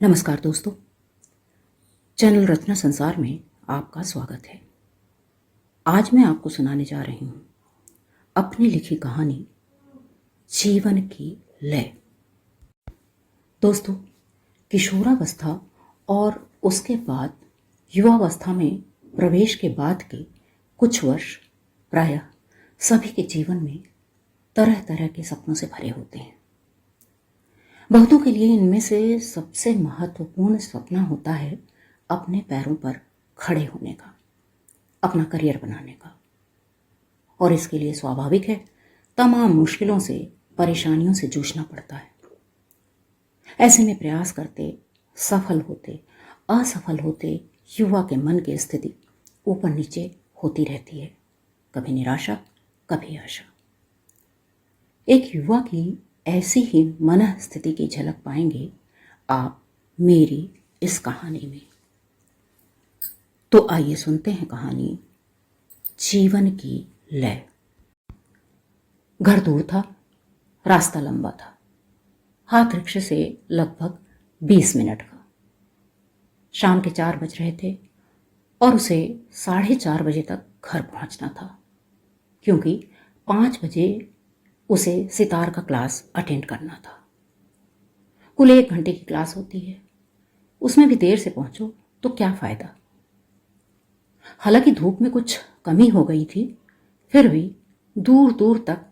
नमस्कार दोस्तों, चैनल रचना संसार में आपका स्वागत है। आज मैं आपको सुनाने जा रही हूँ अपनी लिखी कहानी जीवन की लय। दोस्तों, किशोरावस्था और उसके बाद युवावस्था में प्रवेश के बाद के कुछ वर्ष प्रायः सभी के जीवन में तरह तरह के सपनों से भरे होते हैं। बहुतों के लिए इनमें से सबसे महत्वपूर्ण सपना होता है अपने पैरों पर खड़े होने का, अपना करियर बनाने का। और इसके लिए स्वाभाविक है तमाम मुश्किलों से, परेशानियों से जूझना पड़ता है। ऐसे में प्रयास करते, सफल होते, असफल होते युवा के मन की स्थिति ऊपर नीचे होती रहती है, कभी निराशा, कभी आशा। एक युवा की ऐसी ही मनः स्थिति की झलक पाएंगे आप मेरी इस कहानी में। तो आइए सुनते हैं कहानी जीवन की लय। घर दूर था, रास्ता लंबा था, हाथ रिक्शे से लगभग 20 मिनट का। शाम के 4 बज रहे थे और उसे 4:30 बजे तक घर पहुंचना था, क्योंकि 5 बजे उसे सितार का क्लास अटेंड करना था। कुल 1 घंटे की क्लास होती है, उसमें भी देर से पहुंचो तो क्या फायदा। हालांकि धूप में कुछ कमी हो गई थी, फिर भी दूर दूर तक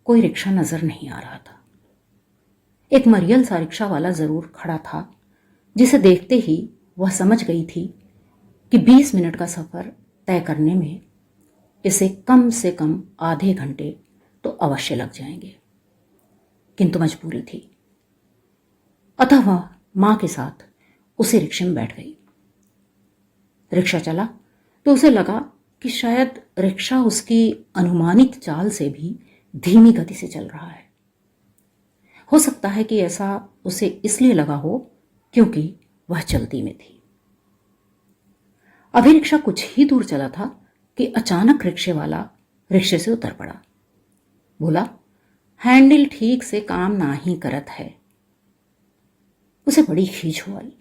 कोई रिक्शा नजर नहीं आ रहा था। एक मरियल सा रिक्शा वाला जरूर खड़ा था, जिसे देखते ही वह समझ गई थी कि 20 मिनट का सफर तय करने में इसे कम से कम आधे घंटे तो अवश्य लग जाएंगे। किंतु मजबूरी थी, अतः वह मां के साथ उसी रिक्शे में बैठ गई। रिक्शा चला तो उसे लगा कि शायद रिक्शा उसकी अनुमानित चाल से भी धीमी गति से चल रहा है। हो सकता है कि ऐसा उसे इसलिए लगा हो क्योंकि वह चलती में थी। अभी रिक्शा कुछ ही दूर चला था कि अचानक रिक्शे वाला रिक्शे से उतर पड़ा। बोला, हैंडल ठीक से काम ना ही करत है। उसे बड़ी खींच हो आई।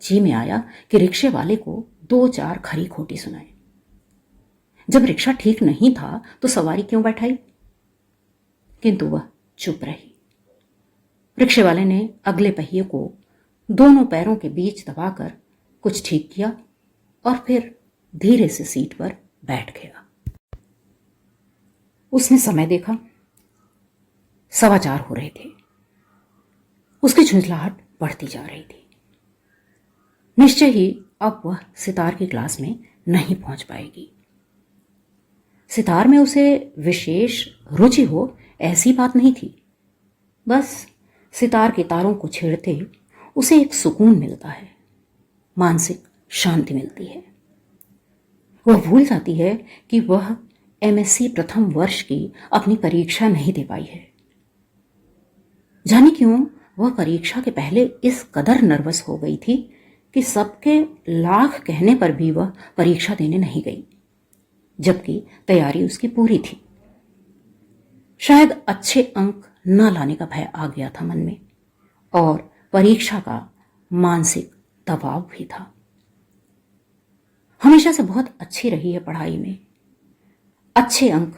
जी में आया कि रिक्शे वाले को 2-4 खरी खोटी सुनाए। जब रिक्शा ठीक नहीं था तो सवारी क्यों बैठाई? किंतु वह चुप रही। रिक्शे वाले ने अगले पहिए को दोनों पैरों के बीच दबाकर कुछ ठीक किया और फिर धीरे से सीट पर बैठ गया। उसने समय देखा, 4:15 हो रहे थे। उसकी झुंझलाहट बढ़ती जा रही थी। निश्चय ही अब वह सितार की क्लास में नहीं पहुंच पाएगी। सितार में उसे विशेष रुचि हो ऐसी बात नहीं थी, बस सितार के तारों को छेड़ते उसे एक सुकून मिलता है, मानसिक शांति मिलती है। वह भूल जाती है कि वह एमएससी प्रथम वर्ष की अपनी परीक्षा नहीं दे पाई है। जाने क्यों वह परीक्षा के पहले इस कदर नर्वस हो गई थी कि सबके लाख कहने पर भी वह परीक्षा देने नहीं गई, जबकि तैयारी उसकी पूरी थी। शायद अच्छे अंक न लाने का भय आ गया था मन में, और परीक्षा का मानसिक दबाव भी था। हमेशा से बहुत अच्छी रही है पढ़ाई में, अच्छे अंक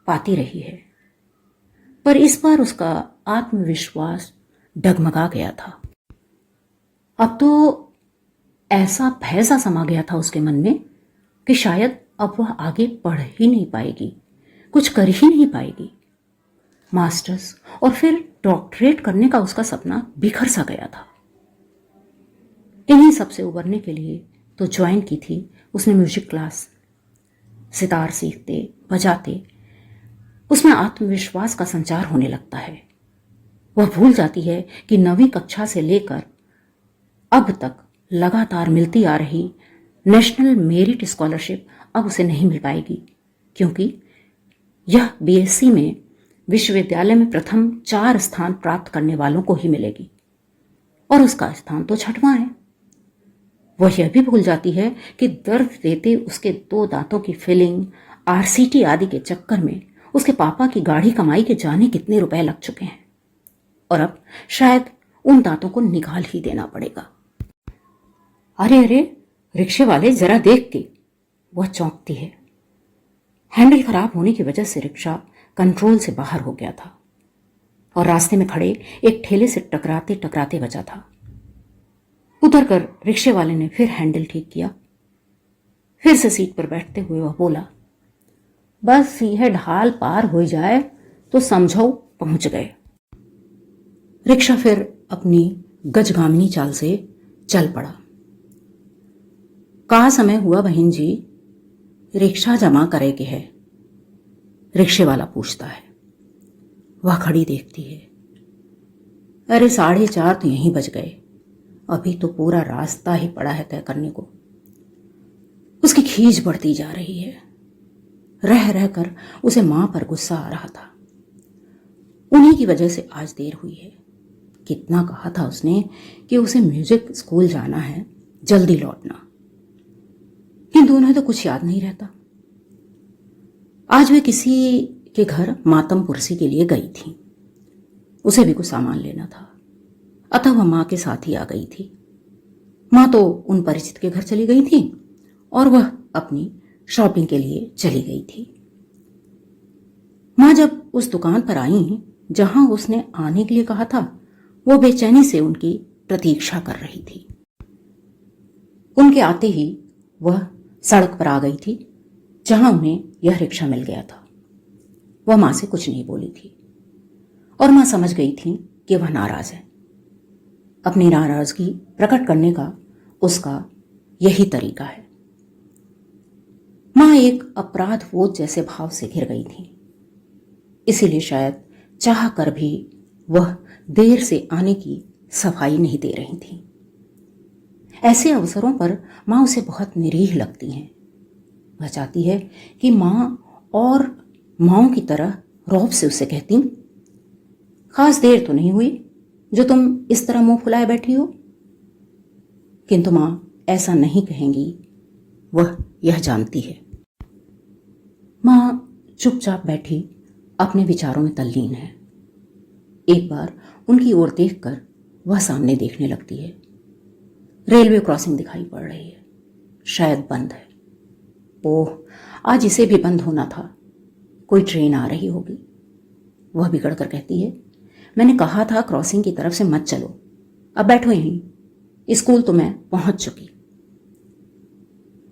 पाती रही है, पर इस बार उसका आत्मविश्वास डगमगा गया था। अब तो ऐसा भय सा समा गया था उसके मन में कि शायद अब वह आगे पढ़ ही नहीं पाएगी, कुछ कर ही नहीं पाएगी। मास्टर्स और फिर डॉक्टरेट करने का उसका सपना बिखर सा गया था। इन्हीं सब से उबरने के लिए तो ज्वाइन की थी उसने म्यूजिक क्लास। सितार सीखते, बजाते उसमें आत्मविश्वास का संचार होने लगता है। वह भूल जाती है कि 9वीं कक्षा से लेकर अब तक लगातार मिलती आ रही नेशनल मेरिट स्कॉलरशिप अब उसे नहीं मिल पाएगी, क्योंकि यह बीएससी में विश्वविद्यालय में प्रथम 4 स्थान प्राप्त करने वालों को ही मिलेगी, और उसका स्थान तो 6वां है। वह यह भी भूल जाती है कि दर्द देते उसके 2 दांतों की फिलिंग, आरसीटी आदि के चक्कर में उसके पापा की गाढ़ी कमाई के जाने कितने रुपए लग चुके हैं, और अब शायद उन दांतों को निकाल ही देना पड़ेगा। अरे अरे, रिक्शे वाले जरा देख के, वह चौंकती है। हैंडल खराब होने की वजह से रिक्शा कंट्रोल से बाहर हो गया था और रास्ते में खड़े एक ठेले से टकराते टकराते बचा था। उतरकर रिक्शे वाले ने फिर हैंडल ठीक किया। फिर से सीट पर बैठते हुए वह बोला, बस यह ढाल पार हो जाए तो समझो पहुंच गए। रिक्शा फिर अपनी गजगामिनी चाल से चल पड़ा। कहा समय हुआ बहन जी, रिक्शा जमा करे के है? रिक्शे वाला पूछता है। वह खड़ी देखती है। अरे 4:30 तो यहीं बज गए, अभी तो पूरा रास्ता ही पड़ा है तय करने को। उसकी खीज बढ़ती जा रही है। रह रहकर उसे मां पर गुस्सा आ रहा था। उन्हीं की वजह से आज देर हुई है। कितना कहा था उसने कि उसे म्यूजिक स्कूल जाना है, जल्दी लौटना, किंतु उन्हें तो कुछ याद नहीं रहता। आज वे किसी के घर मातम पुरसी के लिए गई थी। उसे भी कुछ सामान लेना था, अतः वह मां के साथ ही आ गई थी। मां तो उन परिचित के घर चली गई थी और वह अपनी शॉपिंग के लिए चली गई थी। मां जब उस दुकान पर आई जहां उसने आने के लिए कहा था, वो बेचैनी से उनकी प्रतीक्षा कर रही थी। उनके आते ही वह सड़क पर आ गई थी जहां उन्हें यह रिक्शा मिल गया था। वह मां से कुछ नहीं बोली थी और मां समझ गई थी कि वह नाराज है। अपनी नाराजगी प्रकट करने का उसका यही तरीका है। मां एक अपराध बोध जैसे भाव से घिर गई थी। इसीलिए शायद चाह कर भी वह देर से आने की सफाई नहीं दे रही थी। ऐसे अवसरों पर मां उसे बहुत निरीह लगती हैं। वह चाहती है कि मां और माओं की तरह रौब से उसे कहती, खास देर तो नहीं हुई जो तुम इस तरह मुंह फुलाए बैठी हो। किंतु मां ऐसा नहीं कहेंगी, वह यह जानती है। मां चुपचाप बैठी अपने विचारों में तल्लीन है। एक बार उनकी ओर देखकर वह सामने देखने लगती है। रेलवे क्रॉसिंग दिखाई पड़ रही है, शायद बंद है। ओह, आज इसे भी बंद होना था, कोई ट्रेन आ रही होगी। वह बिगड़ कर कहती है, मैंने कहा था क्रॉसिंग की तरफ से मत चलो, अब बैठो यहीं, स्कूल तो मैं पहुंच चुकी।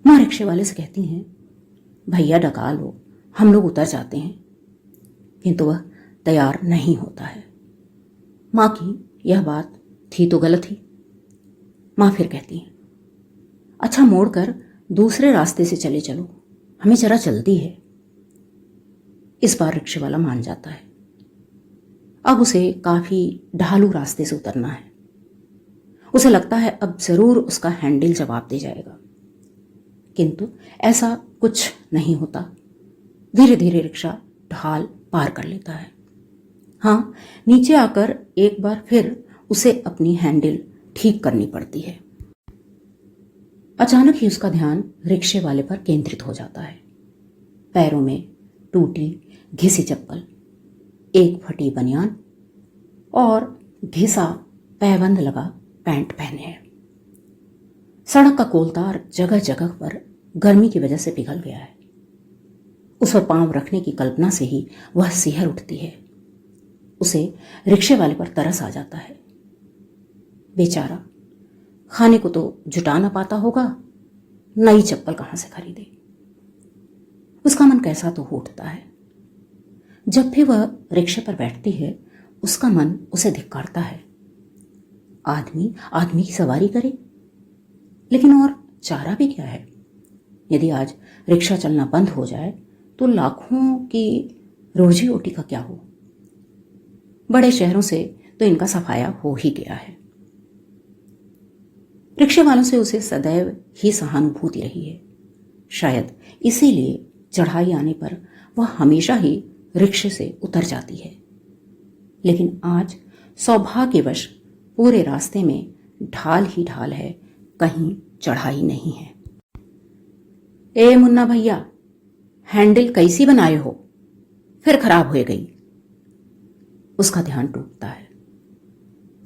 मां रिक्शे वाले से कहती हैं, भैया डका लो, हम लोग उतर जाते हैं। किंतु वह तैयार नहीं होता है। मां की यह बात थी तो गलत ही। मां फिर कहती है, अच्छा मोड़कर दूसरे रास्ते से चले चलो, हमें जरा जल्दी है। इस बार रिक्शे वाला मान जाता है। अब उसे काफी ढालू रास्ते से उतरना है। उसे लगता है अब जरूर उसका हैंडल जवाब दे जाएगा, किंतु ऐसा कुछ नहीं होता। धीरे धीरे रिक्शा ढाल पार कर लेता है। हाँ, नीचे आकर एक बार फिर उसे अपनी हैंडल ठीक करनी पड़ती है। अचानक ही उसका ध्यान रिक्शे वाले पर केंद्रित हो जाता है। पैरों में टूटी घिसी चप्पल, एक फटी बनियान और घिसा पैबंद लगा पैंट पहने हैं। सड़क का कोलतार जगह जगह पर गर्मी की वजह से पिघल गया है। उस पर पांव रखने की कल्पना से ही वह सिहर उठती है। उसे रिक्शे वाले पर तरस आ जाता है। बेचारा, खाने को तो जुटा ना पाता होगा, नई चप्पल कहां से खरीदे। उसका मन कैसा तो हो उठता है। जब भी वह रिक्शे पर बैठती है, उसका मन उसे धिक्कारता है। आदमी आदमी की सवारी करे, लेकिन और चारा भी क्या है। यदि आज रिक्शा चलना बंद हो जाए तो लाखों की रोजी रोटी का क्या हो। बड़े शहरों से तो इनका सफाया हो ही गया है। रिक्शे वालों से उसे सदैव ही सहानुभूति रही है। शायद इसीलिए चढ़ाई आने पर वह हमेशा ही रिक्शे से उतर जाती है। लेकिन आज सौभाग्यवश पूरे रास्ते में ढाल ही ढाल है, कहीं चढ़ाई नहीं है। ए मुन्ना भैया, हैंडल कैसी बनाए हो, फिर खराब हो गई। उसका ध्यान टूटता है।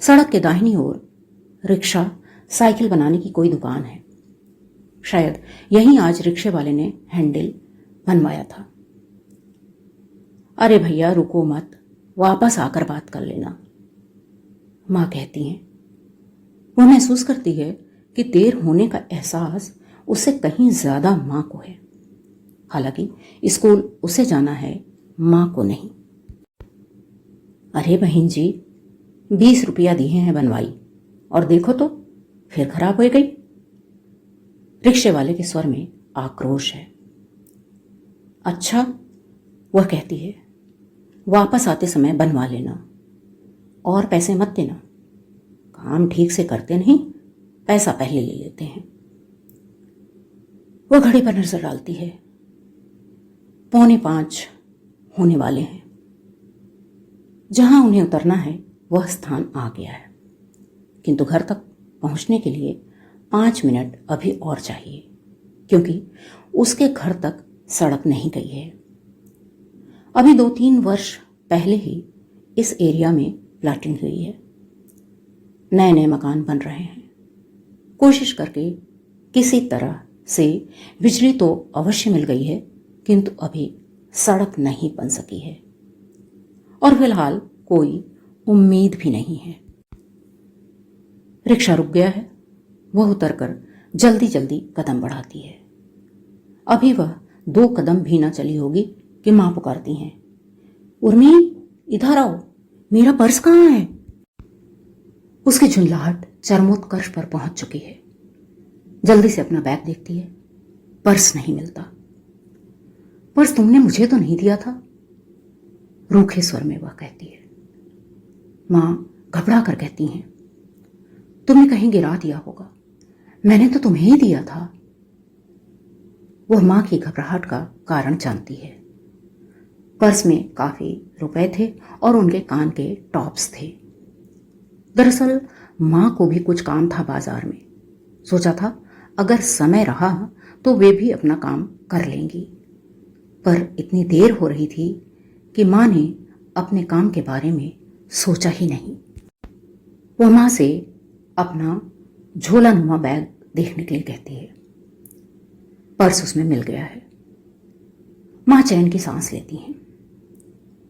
सड़क के दाहिनी ओर रिक्शा साइकिल बनाने की कोई दुकान है। शायद यहीं आज रिक्शे वाले ने हैंडल बनवाया था। अरे भैया रुको मत, वापस आकर बात कर लेना, माँ कहती हैं। वो महसूस करती है कि देर होने का एहसास उसे कहीं ज्यादा माँ को है। हालांकि स्कूल उसे जाना है, माँ को नहीं। अरे बहन जी, 20 रुपया दिए हैं बनवाई, और देखो तो फिर खराब हो गई। रिक्शे वाले के स्वर में आक्रोश है। अच्छा, वह कहती है, वापस आते समय बनवा लेना और पैसे मत देना। काम ठीक से करते नहीं, पैसा पहले ले लेते हैं। वह घड़ी पर नजर डालती है। 4:45 होने वाले हैं। जहां उन्हें उतरना है वह स्थान आ गया है, किंतु घर तक पहुंचने के लिए 5 मिनट अभी और चाहिए, क्योंकि उसके घर तक सड़क नहीं गई है। अभी 2-3 वर्ष पहले ही इस एरिया में प्लाटिंग हुई है। नए नए मकान बन रहे हैं। कोशिश करके किसी तरह से बिजली तो अवश्य मिल गई है, किंतु अभी सड़क नहीं बन सकी है, और फिलहाल कोई उम्मीद भी नहीं है। रिक्शा रुक गया है। वह उतरकर जल्दी जल्दी कदम बढ़ाती है। अभी वह 2 कदम भी ना चली होगी कि मां पुकारती हैं, उर्मी इधर आओ, मेरा पर्स कहाँ है। उसकी झुंझलाहट चरमोत्कर्ष पर पहुंच चुकी है। जल्दी से अपना बैग देखती है, पर्स नहीं मिलता। पर्स तुमने मुझे तो नहीं दिया था, रूखे स्वर में वह कहती है। मां घबरा कर कहती हैं, तुमने कहीं गिरा दिया होगा, मैंने तो तुम्हें ही दिया था। वह मां की घबराहट का कारण जानती है। पर्स में काफी रुपए थे और उनके कान के टॉप्स थे। दरअसल मां को भी कुछ काम था बाजार में। सोचा था अगर समय रहा तो वे भी अपना काम कर लेंगी, पर इतनी देर हो रही थी कि मां ने अपने काम के बारे में सोचा ही नहीं। वह मां से अपना झोलानुमा बैग देखने के लिए कहती है। पर्स उसमें मिल गया है। मां चैन की सांस लेती हैं,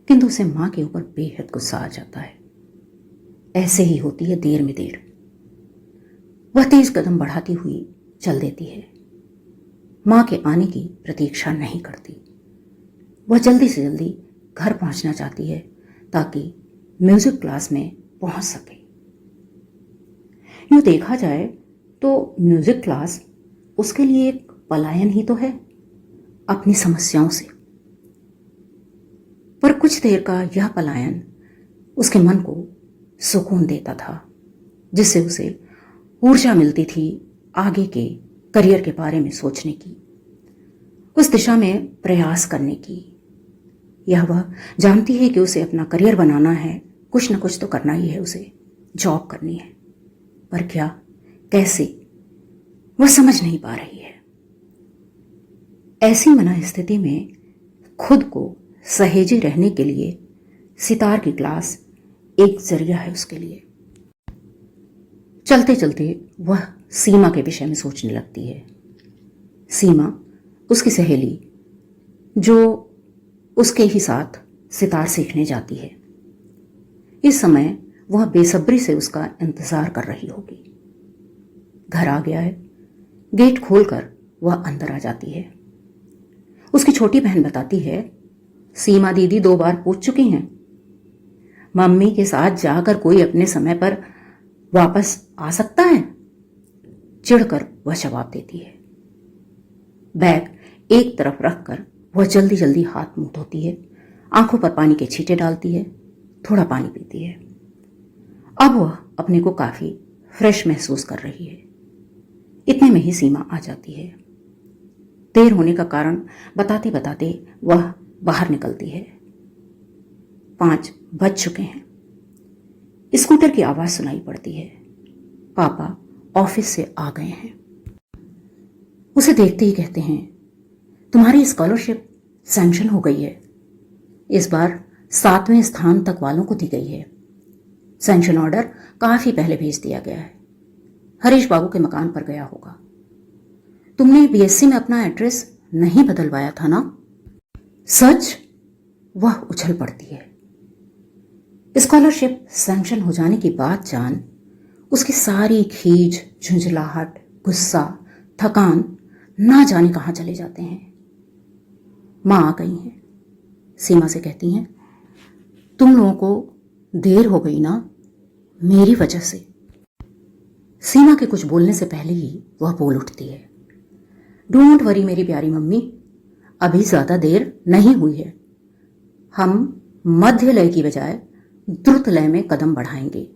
किंतु उसे मां के ऊपर बेहद गुस्सा आ जाता है। ऐसे ही होती है देर में देर। वह तेज कदम बढ़ाती हुई चल देती है। मां के आने की प्रतीक्षा नहीं करती। वह जल्दी से जल्दी घर पहुंचना चाहती है ताकि म्यूजिक क्लास में पहुंच सके। यूं देखा जाए तो म्यूजिक क्लास उसके लिए एक पलायन ही तो है अपनी समस्याओं से। पर कुछ देर का यह पलायन उसके मन को सुकून देता था, जिससे उसे ऊर्जा मिलती थी आगे के करियर के बारे में सोचने की, उस दिशा में प्रयास करने की। यह वह जानती है कि उसे अपना करियर बनाना है, कुछ न कुछ तो करना ही है, उसे जॉब करनी है, पर क्या, कैसे, वह समझ नहीं पा रही है। ऐसी मनःस्थिति में खुद को सहेजे रहने के लिए सितार की क्लास एक जरिया है उसके लिए। चलते चलते वह सीमा के विषय में सोचने लगती है। सीमा उसकी सहेली जो उसके ही साथ सितार सीखने जाती है। इस समय वह बेसब्री से उसका इंतजार कर रही होगी। घर आ गया है। गेट खोलकर वह अंदर आ जाती है। उसकी छोटी बहन बताती है, सीमा दीदी 2 बार पूछ चुकी हैं, मम्मी के साथ जाकर कोई अपने समय पर वापस आ सकता है। चिढ़कर वह जवाब देती है। बैग एक तरफ रखकर वह जल्दी जल्दी हाथ मुंह धोती है, आंखों पर पानी के छींटे डालती है, थोड़ा पानी पीती है। अब वह अपने को काफी फ्रेश महसूस कर रही है। इतने में ही सीमा आ जाती है। देर होने का कारण बताते बताते वह बाहर निकलती है। 5 बज चुके हैं। स्कूटर की आवाज सुनाई पड़ती है। पापा ऑफिस से आ गए हैं। उसे देखते ही कहते हैं, तुम्हारी स्कॉलरशिप सैंक्शन हो गई है। इस बार 7वें स्थान तक वालों को दी गई है। सैंक्शन ऑर्डर काफी पहले भेज दिया गया है। हरीश बाबू के मकान पर गया होगा। तुमने बीएससी में अपना एड्रेस नहीं बदलवाया था ना? सच? वह उछल पड़ती है। स्कॉलरशिप सैंक्शन हो जाने की बात जान उसकी सारी खीज, झुंझलाहट, गुस्सा, थकान ना जाने कहां चले जाते हैं। मां आ गई हैं। सीमा से कहती हैं, तुम लोगों को देर हो गई ना, मेरी वजह से। सीमा के कुछ बोलने से पहले ही वह बोल उठती है, डोंट वरी मेरी प्यारी मम्मी, अभी ज्यादा देर नहीं हुई है। हम मध्य लय की बजाय द्रुत लय में कदम बढ़ाएंगे।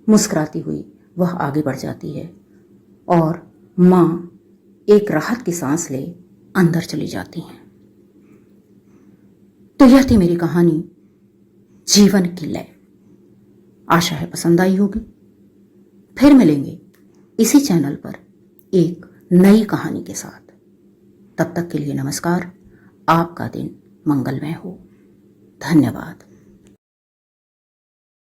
मुस्कुराती हुई वह आगे बढ़ जाती है और मां एक राहत की सांस ले अंदर चली जाती हैं। तो यह थी मेरी कहानी जीवन की लय। आशा है पसंद आई होगी। फिर मिलेंगे इसी चैनल पर एक नई कहानी के साथ। तब तक के लिए नमस्कार। आपका दिन मंगलमय हो। धन्यवाद।